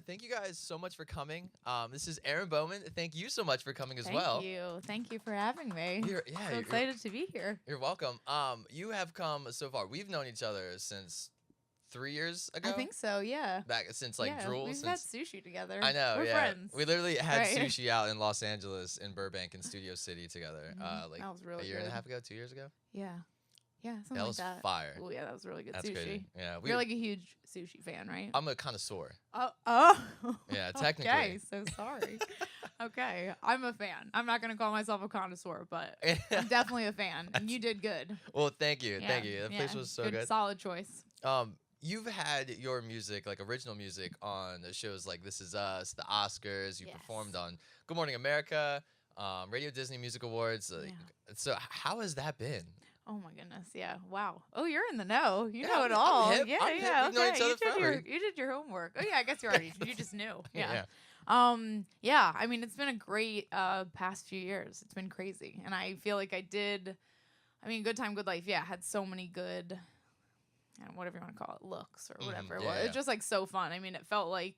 Thank you guys so much for coming. This is Erin Bowman. Thank you so much for coming as Thank well. you. Thank you for having me. You're, yeah, So you're, excited to be here. you're welcome. You have come so far. We've known each other since 3 years ago. I think so, yeah. Back since like Yeah, Drool. we've had sushi together. I know. We're yeah, friends. we literally had Right. sushi out in Los Angeles, in Burbank, in Studio City together. Like That was really a year and a good. half ago, 2 years ago. Yeah. Yeah, something That like was that. fire. Oh, yeah, that was really good That's sushi. crazy. Yeah, You're like a huge sushi fan, right? I'm a connoisseur. Oh. Yeah, technically. Okay, so sorry. Okay, I'm a fan. I'm not going to call myself a connoisseur, but I'm definitely a fan. And you did good. Well, thank you, Yeah, thank you. That place was so good. Solid choice. You've had your music, like original music, on the shows like This Is Us, the Oscars. You Yes. performed on Good Morning America, Radio Disney Music Awards. Yeah. So how has that been? Oh my goodness, yeah. Wow. Oh, you're in the know. You Yeah, know it I'm all. hip. Yeah, I'm hip. yeah. We've known Okay. each other forever. You did your homework. Oh yeah, I guess you already you just knew. Yeah. Yeah. Yeah, I mean it's been a great past few years. It's been crazy. And I feel like Good Time, Good Life, yeah, had so many good whatever you want to call it, looks or whatever. Yeah, It's just like so fun. I mean, it felt like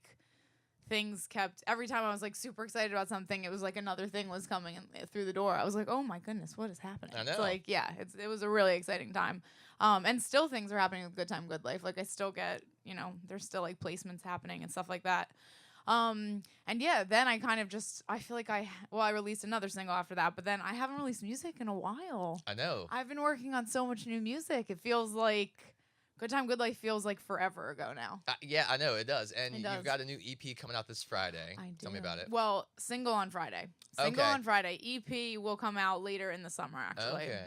things kept every time I was like super excited about something, it was like another thing was coming through the door. I was like, oh my goodness, what is happening? I know. It's like, yeah, it was a really exciting time. And still things are happening with Good Time, Good Life. Like I still get, there's still like placements happening and stuff like that. And yeah, then I kind of I feel like I released another single after that, but then I haven't released music in a while. I know. I've been working on so much new music. It feels like Good Time, Good Life feels like forever ago now. Yeah, I know it does. And It does. you've got a new EP coming out this Friday. I do. Tell me about it. Well, single on Friday. Single on Friday. EP will come out later in the summer, actually. Okay.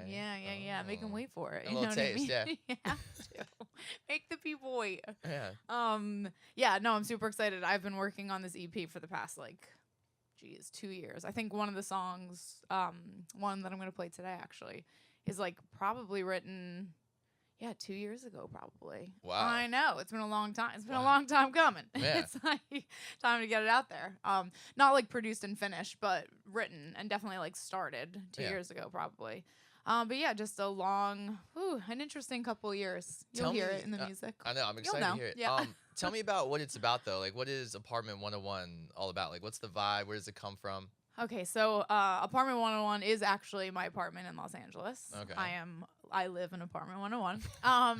Yeah. Make them wait for it. A You little know what I taste, mean? You have to. Make the people wait. Yeah. Yeah, no, I'm super excited. I've been working on this EP for the past 2 years. I think one of the songs, one that I'm gonna play today actually, is probably written 2 years ago, probably. Wow. I know. It's been a long time. It's been a long time coming. Yeah. It's time to get it out there. Not produced and finished, but written and definitely started 2 years ago, probably. But yeah, just a long, an interesting couple of years. You'll hear it in the music. I know. I'm excited to hear it. Yeah. Tell me about what it's about, though. What is Apartment 101 all about? What's the vibe? Where does it come from? Okay, so Apartment 101 is actually my apartment in Los Angeles. Okay. I live in Apartment 101.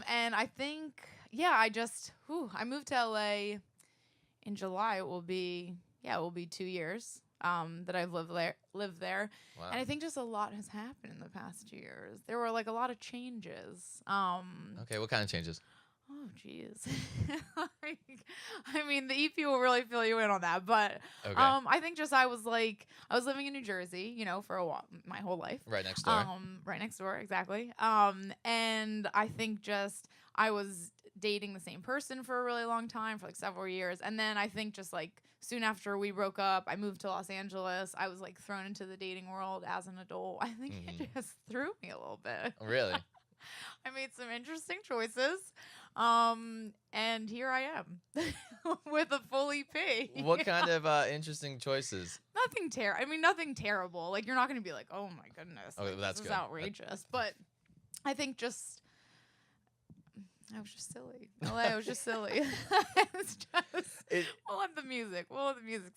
And I think, I moved to LA in July. It will be 2 years that I've lived there. Wow. And I think just a lot has happened in the past years. There were a lot of changes. Okay, what kind of changes? Oh, jeez. The EP will really fill you in on that. But Okay. I think I was living in New Jersey, for a while, my whole life. Right next door. Right next door, exactly. And I think I was dating the same person for a really long time, for several years. And then I think soon after we broke up, I moved to Los Angeles. I was thrown into the dating world as an adult. I think it just threw me a little bit. Really? I made some interesting choices. And here I am with a full EP. What kind of interesting choices? Nothing nothing terrible. You're not going to be like, oh my goodness, Okay, well, that's this is good. outrageous. But I think I was just silly. I was just silly. We'll let the music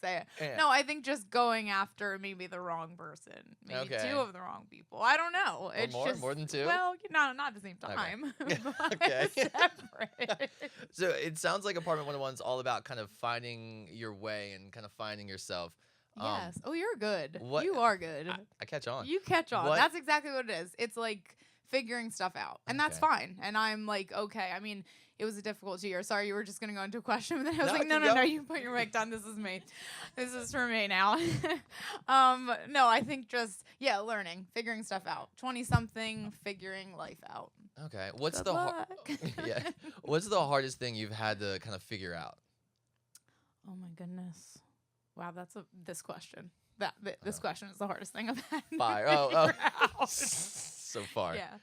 say it. Yeah. No, I think just going after maybe the wrong person, maybe Okay. two of the wrong people. I don't know. It's more? just More than two? Well, not at the same time. But Okay. separate. So it sounds like Apartment 101 is all about kind of finding your way and kind of finding yourself. Yes. Oh, you're good. what- You are good. I catch on. You catch on. What- That's exactly what it is. It's figuring stuff out. And that's Okay. fine. And I'm okay. It was a difficult 2 years. Sorry, you were just going to go into a question. But then I was No, like, no, keep going. you put your mic down. This is me. This is for me now. No, I think learning, figuring stuff out. 20-something, figuring life out. Okay. What's Good the luck. yeah? What's the hardest thing you've had to kind of figure out? Oh, my goodness. Wow, this question. This question is the hardest thing I've had to Fire. figure out. So far. Yeah.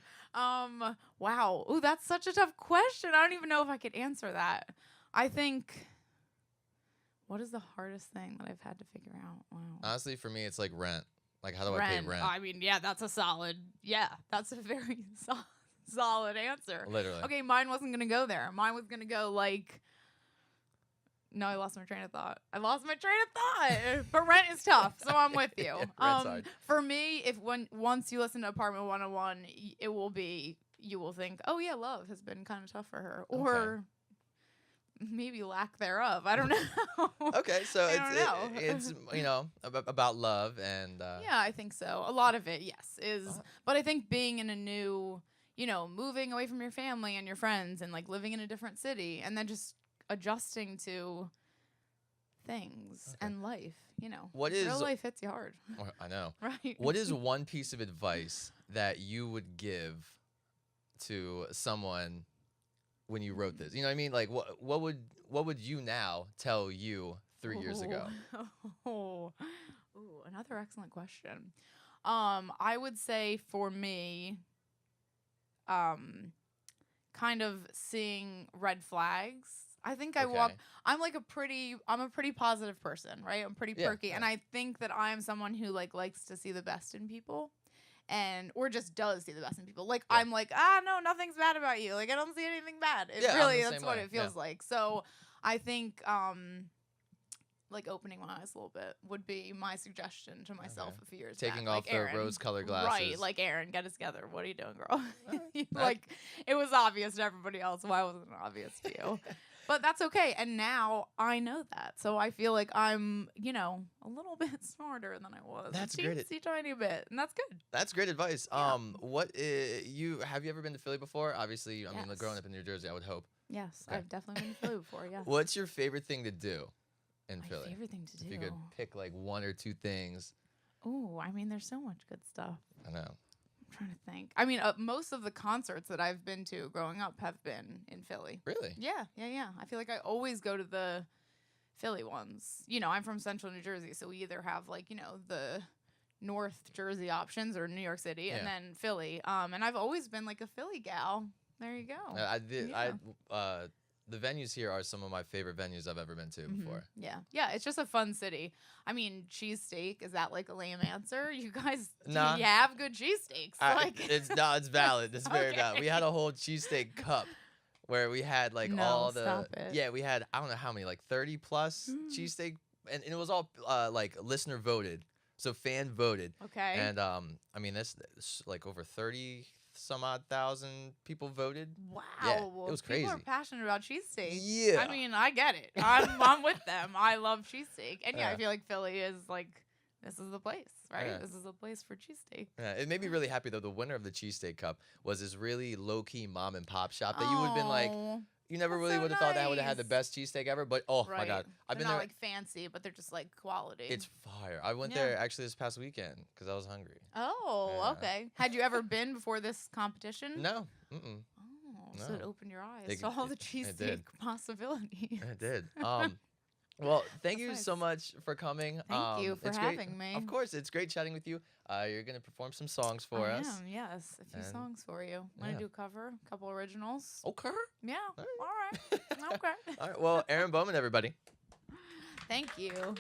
Wow. Ooh, that's such a tough question. I don't even know if I could answer that. I think, what is the hardest thing that I've had to figure out? Wow. Honestly, for me, it's rent. How do I pay rent? That's that's a very solid answer. Literally. Okay, mine wasn't going to go there. Mine was going to go No, I lost my train of thought. I lost my train of thought. But rent is tough, so I'm with you. Rent's hard. For me, if once you listen to Apartment 101, it will be you will think, oh yeah, love has been kind of tough for her, or maybe lack thereof. I don't know. Okay, so I don't know. it's about love and Yeah, I think so. A lot of it, yes, is. Uh, But I think being in a new, moving away from your family and your friends and like living in a different city and then just adjusting to things and life, What real is life hits you hard, I know. right? What is one piece of advice that you would give to someone when you wrote this? You know what I mean? Like what would you now tell you 3 years ago? Ooh, another excellent question. I would say for me, kind of seeing red flags. I think Okay. I'm a pretty positive person, right? I'm pretty Yeah, perky. And yeah. I think that I'm someone who likes to see the best in people or just does see the best in people. Like Yeah. I'm like, no, nothing's bad about you. Like I don't see anything bad. Yeah, I'm Really, the that's same what way. it Yeah. feels like. So I think like opening my eyes a little bit would be my suggestion to myself Okay. a few years Taking back. off Like, the Erin, rose-colored glasses. right? Like Erin, get us together. What are you doing, girl? Alright. Like it was obvious to everybody else. Why wasn't it obvious to you? But that's okay. And now I know that, so I feel like I'm, a little bit smarter than I was. That's a great. teensy tiny bit, and that's good. That's great advice. Yeah. You have you ever been to Philly before? Obviously, I mean, like, growing Yes. up in New Jersey, I would hope. Yes, Okay. I've definitely been to Philly before. Yes. What's your favorite thing to do in My Philly? favorite thing to do? If you could pick like one or two things. Oh, I mean, there's so much good stuff. I know. I'm trying to think. I mean, most of the concerts that I've been to growing up have been in Philly. Really? Yeah. I feel like I always go to the Philly ones. I'm from Central New Jersey, so we either have the North Jersey options or New York City, Yeah. and then Philly. And I've always been like a Philly gal. There you go. I did. Yeah. The venues here are some of my favorite venues I've ever been to before. Yeah. It's just a fun city. I mean, cheesesteak, is that like a lame answer? You guys, Nah. you have good cheesesteaks. It's valid. It's very valid. We Okay. had a whole cheesesteak cup where we had like No, all the stop it. yeah, we had I don't know how many, like 30 plus cheesesteak, and it was all like listener voted, so fan voted. Okay. And I mean this like over 30 some odd thousand people voted. Wow. Yeah, it was People are crazy. passionate about cheesesteak. Yeah. I mean, I get it. I'm with them. I love cheesesteak. And yeah, Yeah. I feel like Philly is like, this is the place, right? Yeah. This is the place for cheesesteak. Yeah, it made me really happy though. The winner of the cheesesteak cup was this really low key mom and pop shop that you would have been like, Oh, you never that's really so would have thought that would have had the nice. best cheesesteak ever. But oh my right. god, I've They're been not there. like fancy, but they're just like quality. It's fire. I went Yeah. there actually this past weekend because I was hungry. Oh, Yeah. okay. Had you ever been before this competition? No, mm-mm, Oh, so it No. opened your eyes It- to all the it cheesesteak did. possibilities. it did. Well, thank That's you so nice. much for coming. Thank you for it's great. having me. Of course, it's great chatting with you. You're gonna perform some songs for I us. am, yes. A few And- songs for you. Want to yeah. do a cover? A couple originals? Okay. Yeah. All All right. Okay. All right. Well, Erin Bowman, everybody. Thank you.